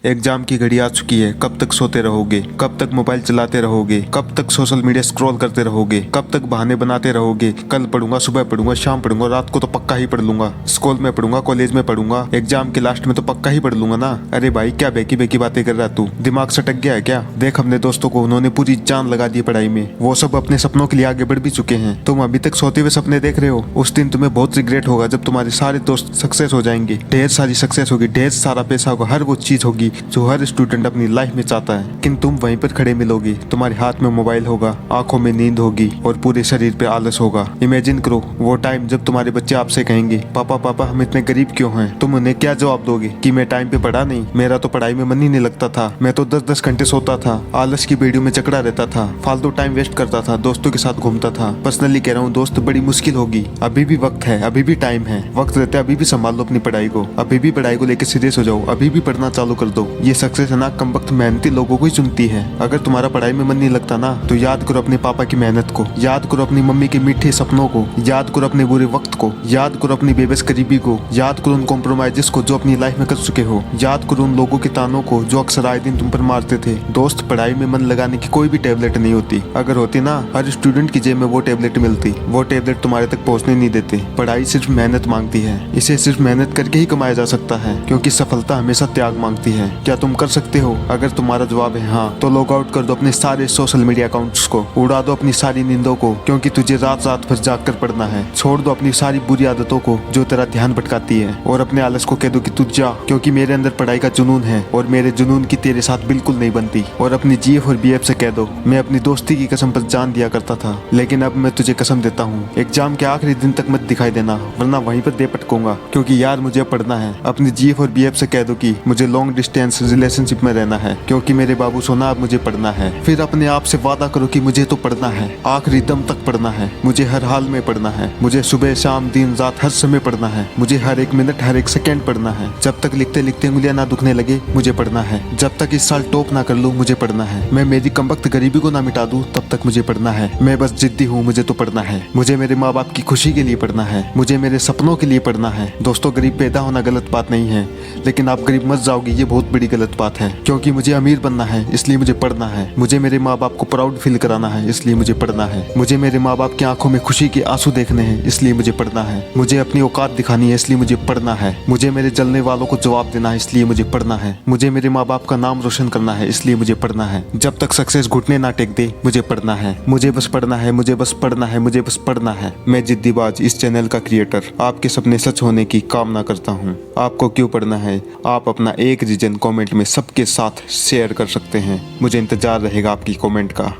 Exam की घड़ी आ चुकी है। कब तक सोते रहोगे? कब तक मोबाइल चलाते रहोगे? कब तक सोशल मीडिया स्क्रॉल करते रहोगे? कब तक बहाने बनाते रहोगे? कल पढ़ूंगा, सुबह पढ़ूंगा, शाम पढ़ूंगा, रात को तो पक्का ही पढ़ लूंगा, स्कूल में पढ़ूंगा, कॉलेज में पढ़ूंगा, एग्जाम के लास्ट में तो पक्का ही पढ़ लूंगा ना। अरे भाई क्या बेकी बेकी बातें कर रहा तू? दिमाग सटक गया है क्या? देख अपने दोस्तों को, उन्होंने पूरी जान लगा दी पढ़ाई में। वो सब अपने सपनों के लिए आगे बढ़ भी चुके हैं। तुम अभी तक सोते हुए सपने देख रहे हो। उस दिन तुम्हें बहुत रिग्रेट होगा जब तुम्हारे सारे दोस्त सक्सेस हो जाएंगे, ढेर सारी सक्सेस होगी, ढेर सारा पैसा होगा, हर वो चीज होगी जो हर स्टूडेंट अपनी लाइफ में चाहता है। लेकिन तुम वहीं पर खड़े मिलोगे, तुम्हारे हाथ में मोबाइल होगा, आंखों में नींद होगी और पूरे शरीर पे आलस होगा। इमेजिन करो वो टाइम जब तुम्हारे बच्चे आपसे कहेंगे पापा पापा हम इतने गरीब क्यों हैं? तुम उन्हें क्या जवाब दोगे? कि मैं टाइम पे पढ़ा नहीं, मेरा तो पढ़ाई में मन ही नहीं लगता था, मैं तो 10-10 घंटे सोता था, आलस की बेड़ियों में चकड़ा रहता था, फालतू टाइम वेस्ट करता था, दोस्तों के साथ घूमता था। पर्सनली कह रहा हूँ दोस्त, बड़ी मुश्किल होगी। अभी भी वक्त है, अभी भी टाइम है, वक्त रहता है, अभी भी संभाल लो अपनी पढ़ाई को, अभी भी पढ़ाई को लेकर सीरियस हो जाओ, अभी भी पढ़ना चालू कर दो। ये सक्सेस है ना कम वक्त मेहनती लोगों को ही चुनती है। अगर तुम्हारा पढ़ाई में मन नहीं लगता ना तो याद करो अपने पापा की मेहनत को, याद करो अपनी मम्मी के मीठे सपनों को, याद करो अपने बुरे वक्त को, याद करो अपनी बेबस करीबी को, याद करो उन कॉम्प्रोमाइजेस को जो अपनी लाइफ में कर चुके हो, याद करो उन लोगों के तानों को जो अक्सर आए दिन तुम पर मारते थे। दोस्त पढ़ाई में मन लगाने की कोई भी टेबलेट नहीं होती। अगर होती ना हर स्टूडेंट की जेब में वो टेबलेट मिलती। वो टेबलेट तुम्हारे तक पहुंचने नहीं देते। पढ़ाई सिर्फ मेहनत मांगती है, इसे सिर्फ मेहनत करके ही कमाया जा सकता है, क्योंकि सफलता हमेशा त्याग मांगती है। क्या तुम कर सकते हो? अगर तुम्हारा जवाब है हाँ तो लॉग आउट कर दो अपने सारे सोशल मीडिया अकाउंट्स को, उड़ा दो अपनी सारी नींदों को, क्योंकि तुझे रात रात भर जाग कर पढ़ना है। छोड़ दो अपनी सारी बुरी आदतों को जो तेरा ध्यान भटकाती है, और अपने आलस को कह दो कि तू जा, क्योंकि मेरे अंदर पढ़ाई का जुनून है और मेरे जुनून की तेरे साथ बिल्कुल नहीं बनती। और अपनी जीएफ और बीएफ से कह दो मैं अपनी दोस्ती की कसम पर जान दिया करता था, लेकिन अब मैं तुझे कसम देता हूँ एग्जाम के आखिरी दिन तक मत दिखाई देना, वरना वहीं पर दे पटकूंगा, क्योंकि यार मुझे पढ़ना है। अपनी जीएफ और बीएफ से कह दो कि मुझे लॉन्ग डिस्टेंस रिलेशनशिप में रहना है, क्योंकि मेरे बाबू सोना अब मुझे पढ़ना है। फिर अपने आप से वादा करो कि मुझे तो पढ़ना है, आखिरी दम तक पढ़ना है, मुझे हर हाल में पढ़ना है, मुझे सुबह शाम दिन रात हर समय पढ़ना है, मुझे हर एक मिनट हर एक सेकंड पढ़ना है। जब तक लिखते लिखते उंगलियां ना दुखने लगे मुझे पढ़ना है, जब तक इस साल टॉप ना कर लूं मुझे पढ़ना है, मैं मेरी कमबख्त गरीबी को ना मिटा दूं तब तक मुझे पढ़ना है। मैं बस जिद्दी हूँ, मुझे तो पढ़ना है, मुझे मेरे माँ बाप की खुशी के लिए पढ़ना है, मुझे मेरे सपनों के लिए पढ़ना है। दोस्तों गरीब पैदा होना गलत बात नहीं है, लेकिन आप गरीब मत जाओगे ये बहुत बड़ी गलत बात है, क्योंकि मुझे अमीर बनना है इसलिए मुझे पढ़ना है, मुझे मेरे माँ बाप को प्राउड फील कराना है इसलिए मुझे पढ़ना है, मुझे मेरे माँ बाप की आंखों में खुशी के आंसू देखने हैं इसलिए मुझे पढ़ना है, मुझे अपनी औकात दिखानी है इसलिए मुझे पढ़ना है, मुझे मेरे जलने वालों को जवाब देना है इसलिए मुझे पढ़ना है, मुझे मेरे माँ बाप का नाम रोशन करना है इसलिए मुझे पढ़ना है। जब तक सक्सेस घुटने ना टेक दे मुझे पढ़ना है, मुझे बस पढ़ना है, मुझे बस पढ़ना है, मुझे बस पढ़ना है। मैं जिद्दीबाज इस चैनल का क्रिएटर आपके सपने सच होने की कामना करता हूँ। आपको क्यों पढ़ना है आप अपना एक रीजन कमेंट में सबके साथ शेयर कर सकते हैं। मुझे इंतजार रहेगा आपकी कमेंट का।